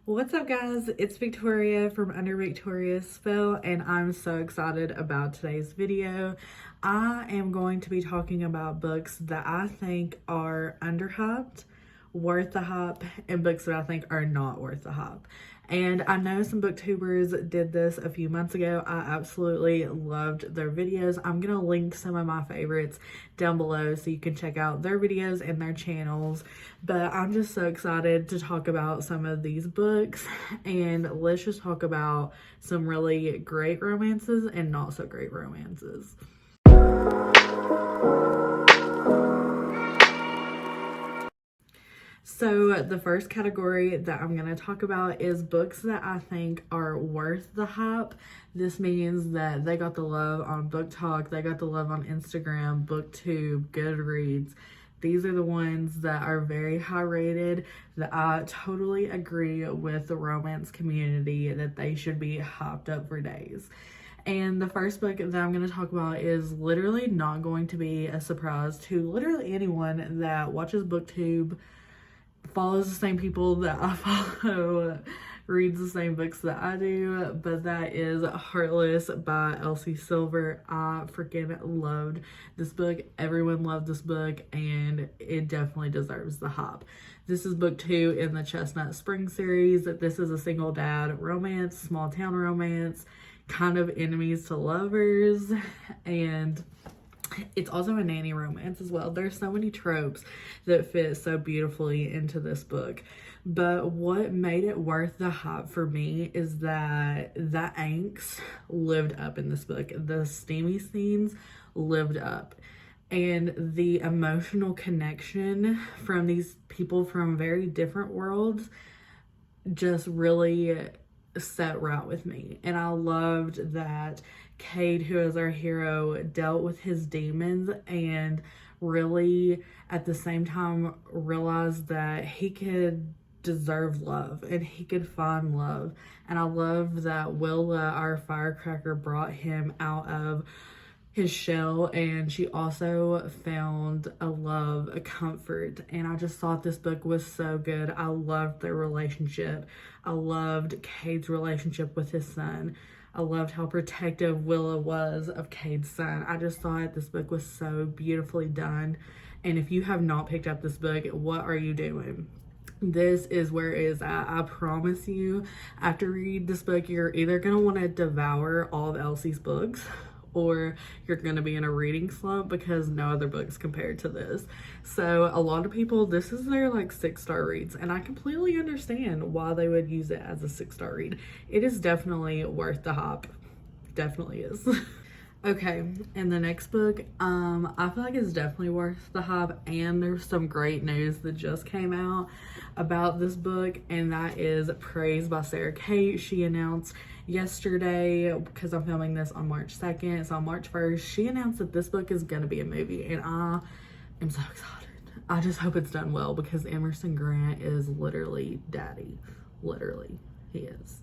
What's up, guys? It's Victoria from UnderVictoriaSpell, and I'm so excited about today's video. I am going to be talking about books that I think are underhyped, worth the hype, and books that I think are not worth the hype. And I know some booktubers did this a few months ago. I absolutely loved their videos. I'm gonna link some of my favorites down below so you can check out their videos and their channels. But I'm just so excited to talk about some of these books, and let's just talk about some really great romances and not so great romances. So the first category that I'm going to talk about is books that I think are worth the hype. This means that they got the love on Book Talk, they got the love on Instagram, BookTube, Goodreads. These are the ones that are very high rated, that I totally agree with the romance community that they should be hyped up for days. And the first book that I'm going to talk about is literally not going to be a surprise to literally anyone that watches BookTube, follows the same people that I follow, reads the same books that I do, but that is Heartless by Elsie Silver. I freaking loved this book. Everyone loved this book, and it definitely deserves the hype. This is book 2 in the Chestnut Spring series. This is a single dad romance, small town romance, kind of enemies to lovers, and it's also a nanny romance as well. There's so many tropes that fit so beautifully into this book. But what made it worth the hype for me is that the angst lived up in this book. The steamy scenes lived up. And the emotional connection from these people from very different worlds just really set right with me. And I loved that Cade, who is our hero, dealt with his demons and really at the same time realized that he could deserve love and he could find love. And I love that Willa, our firecracker, brought him out of his shell, and she also found a love, a comfort. And I just thought this book was so good. I loved their relationship. I loved Cade's relationship with his son. I loved how protective Willa was of Cade's son. I just thought this book was so beautifully done. And if you have not picked up this book, what are you doing? This is where it is at. I promise you, after you read this book, you're either going to want to devour all of Elsie's books, or you're going to be in a reading slump because no other books compared to this. So a lot of people, this is their like 6-star reads, and I completely understand why they would use it as a 6-star read. It is definitely worth the hype. Definitely is. Okay, and the next book, I feel like it's definitely worth the hype, and there's some great news that just came out about this book, and that is Praise by Sarah Kate. She announced yesterday, because I'm filming this on March 2nd, so on March 1st, she announced that this book is going to be a movie, and I am so excited. I just hope it's done well, because Emerson Grant is literally daddy. Literally, he is.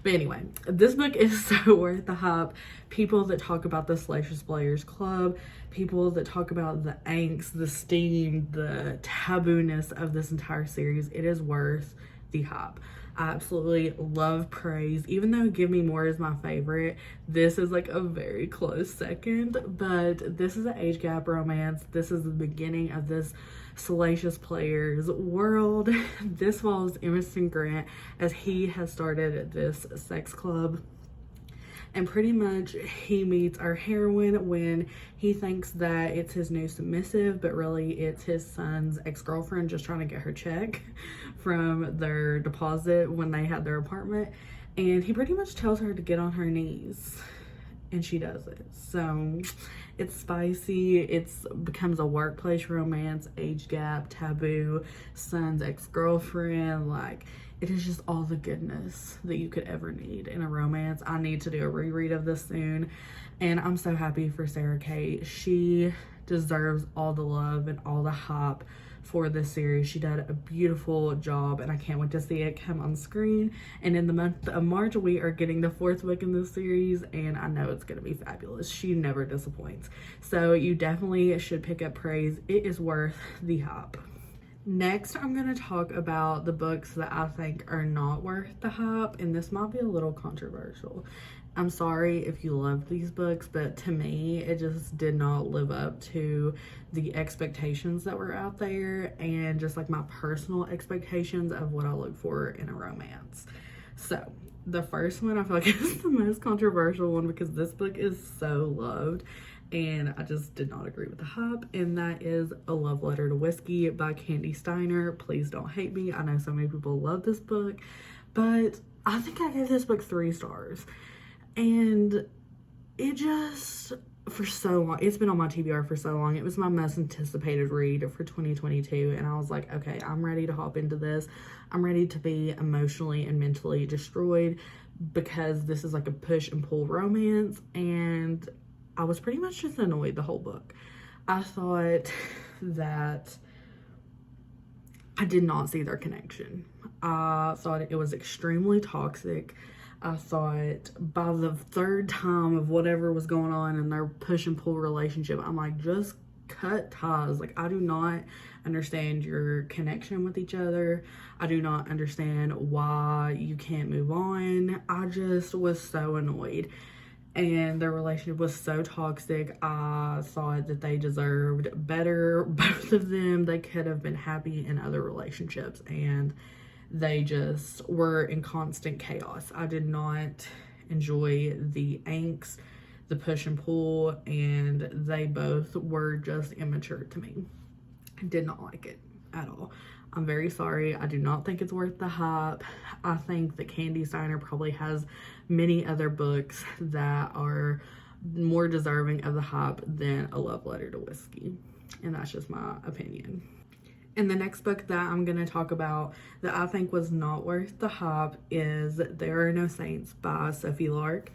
But anyway, this book is so worth the hype. People that talk about the Salacious Players Club, people that talk about the angst, the steam, the taboo-ness of this entire series, it is worth the hype. I absolutely love Praise. Even though Give Me More is my favorite, this is like a very close second. But this is an age gap romance. This is the beginning of this Salacious Players world. This follows Emerson Grant as he has started this sex club. And pretty much he meets our heroine when he thinks that it's his new submissive, but really it's his son's ex-girlfriend just trying to get her check from their deposit when they had their apartment. And he pretty much tells her to get on her knees, and she does it. So it's spicy. It's becomes a workplace romance, age gap, taboo, son's ex-girlfriend. Like, it is just all the goodness that you could ever need in a romance. I need to do a reread of this soon, and I'm so happy for Sarah Kate. She deserves all the love and all the hype for this series. She did a beautiful job, and I can't wait to see it come on screen. And in the month of March, we are getting the 4th book in this series, and I know it's going to be fabulous. She never disappoints. So you definitely should pick up Praise. It is worth the hype. Next, I'm going to talk about the books that I think are not worth the hype, and this might be a little controversial. I'm sorry if you love these books, but to me, it just did not live up to the expectations that were out there and just like my personal expectations of what I look for in a romance. So, the first one I feel like is the most controversial one because this book is so loved and I just did not agree with the hype, and that is A Love Letter to Whiskey by Candy Steiner. Please don't hate me. I know so many people love this book, but I think I gave this book 3 stars. And it just, for so long, it's been on my TBR for so long. It was my most anticipated read for 2022. And I was like, okay, I'm ready to hop into this. I'm ready to be emotionally and mentally destroyed because this is like a push and pull romance. And I was pretty much just annoyed the whole book. I thought that I did not see their connection. I thought it was extremely toxic. I thought by the 3rd time of whatever was going on in their push and pull relationship, I'm like, just cut ties. Like, I do not understand your connection with each other. I do not understand why you can't move on. I just was so annoyed. And their relationship was so toxic. I thought that they deserved better, both of them. They could have been happy in other relationships, and they just were in constant chaos. I did not enjoy the angst, the push and pull, and they both were just immature to me. I did not like it at all. I'm very sorry. I do not think it's worth the hype. I think that Candy Steiner probably has many other books that are more deserving of the hype than A Love Letter to Whiskey. And that's just my opinion. And the next book that I'm going to talk about that I think was not worth the hype is There Are No Saints by Sophie Lark.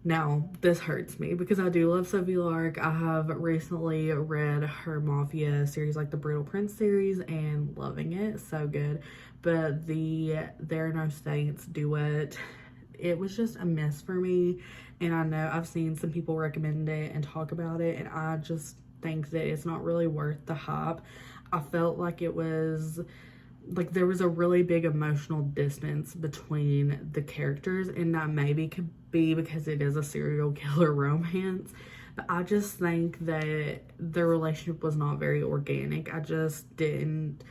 Now, this hurts me because I do love Sophie Lark. I have recently read her Mafia series, like the Brittle Prince series, and loving it. So good. But the There Are No Saints duet, it was just a miss for me. And I know I've seen some people recommend it and talk about it, and I just think that it's not really worth the hype. I felt like it was like there was a really big emotional distance between the characters, and that maybe could be because it is a serial killer romance, but I just think that their relationship was not very organic. I just didn't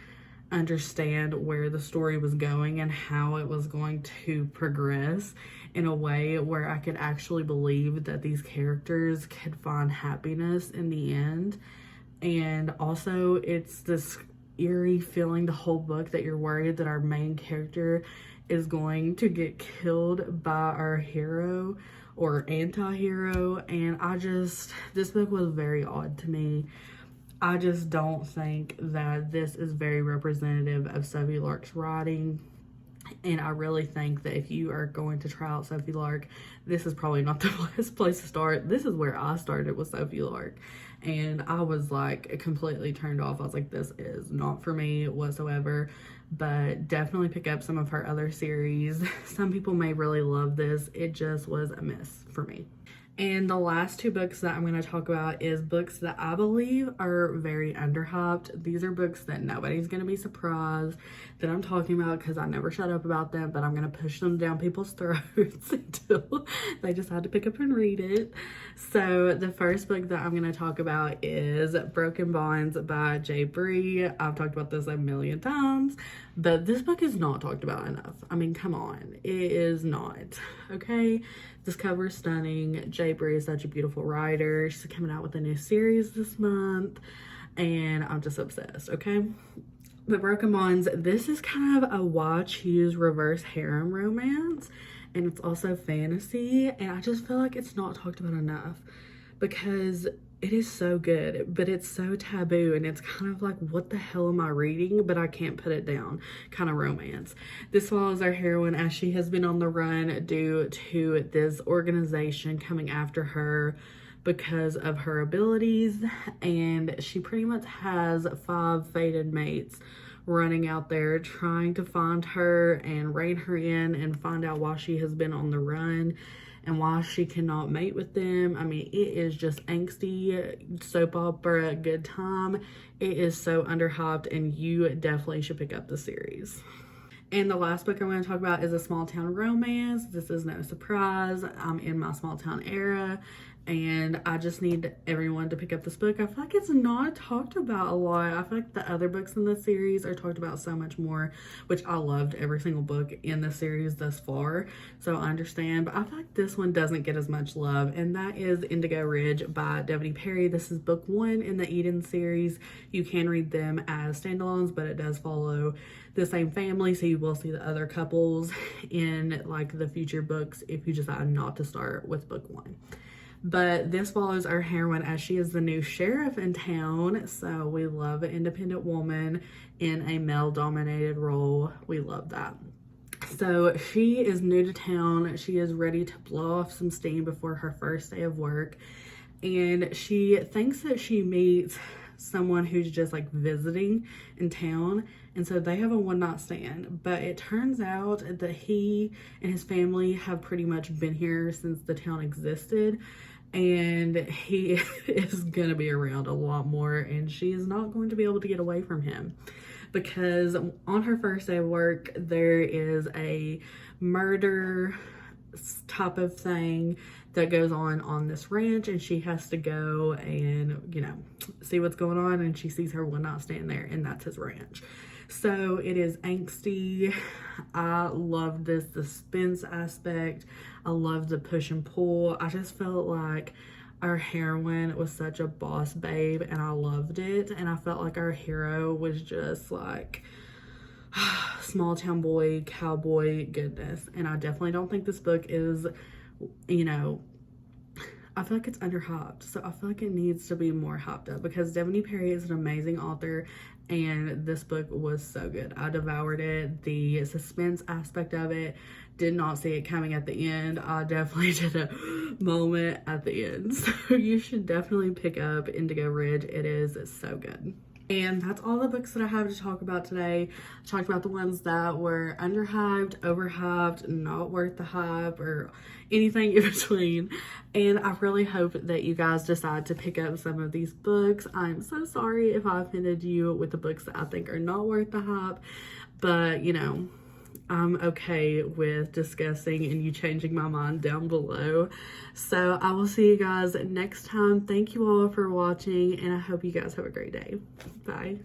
understand where the story was going and how it was going to progress in a way where I could actually believe that these characters could find happiness in the end. And also, it's this eerie feeling the whole book that you're worried that our main character is going to get killed by our hero or anti-hero. And this book was very odd to me. I just don't think that this is very representative of Sophie Lark's writing. And I really think that if you are going to try out Sophie Lark, this is probably not the best place to start. This is where I started with Sophie Lark. And I was like completely turned off. I was like, this is not for me whatsoever. But definitely pick up some of her other series. Some people may really love this. It just was a miss for me. And the last 2 books that I'm going to talk about is books that I believe are very underhyped. These are books that nobody's going to be surprised that I'm talking about because I never shut up about them, but I'm going to push them down people's throats until they decide to pick up and read it. So the first book that I'm going to talk about is Broken Bonds by J. Bree. I've talked about this a million times, but this book is not talked about enough. I mean, come on. It is not. Okay? This cover is stunning. J. Bree is such a beautiful writer. She's coming out with a new series this month, and I'm just obsessed, okay? But Broken Bonds, this is kind of a why choose reverse harem romance, and it's also fantasy, and I just feel like it's not talked about enough because it is so good, but it's so taboo, and it's kind of like, what the hell am I reading? But I can't put it down kind of romance. This follows our heroine as she has been on the run due to this organization coming after her because of her abilities, and she pretty much has 5 fated mates running out there trying to find her and rein her in and find out why she has been on the run. and why she cannot mate with them. I mean, it is just angsty, soap opera, good time. It is so underhyped, and you definitely should pick up the series. And the last book I'm going to talk about is a small town romance. This is no surprise. I'm in my small town era, and I just need everyone to pick up this book. I feel like it's not talked about a lot. I feel like the other books in the series are talked about so much more, which I loved every single book in the series thus far, so I understand. But I feel like this one doesn't get as much love, and that is Indigo Ridge by Devney Perry. This is book 1 in the Eden series. You can read them as standalones, but it does follow the same family, so you will see the other couples in like the future books if you decide not to start with book 1. But this follows our heroine as she is the new sheriff in town, so we love an independent woman in a male-dominated role. We love that. So she is new to town. She is ready to blow off some steam before her first day of work, and she thinks that she meets someone who's just like visiting in town, and so they have a one-night stand. But it turns out that he and his family have pretty much been here since the town existed, and he is gonna be around a lot more, and she is not going to be able to get away from him, because on her first day of work there is a murder type of thing that goes on this ranch, and she has to go and, you know, see what's going on, and she sees her one night stand there, and that's his ranch. So it is angsty. I love this suspense aspect. I love the push and pull. I just felt like our heroine was such a boss babe, and I loved it. And I felt like our hero was just like small town boy, cowboy goodness. And I definitely don't think this book is, you know, I feel like it's underhyped. So I feel like it needs to be more hyped up, because Devney Perry is an amazing author, and this book was so good. I devoured it. The suspense aspect of it, did not see it coming at the end. I definitely did a moment at the end. So you should definitely pick up Indigo Ridge. It is so good. And that's all the books that I have to talk about today. I talked about the ones that were underhyped, overhyped, not worth the hype, or anything in between. And I really hope that you guys decide to pick up some of these books. I'm so sorry if I offended you with the books that I think are not worth the hype, but you know, I'm okay with discussing and you changing my mind down below. So I will see you guys next time. Thank you all for watching, and I hope you guys have a great day. Bye.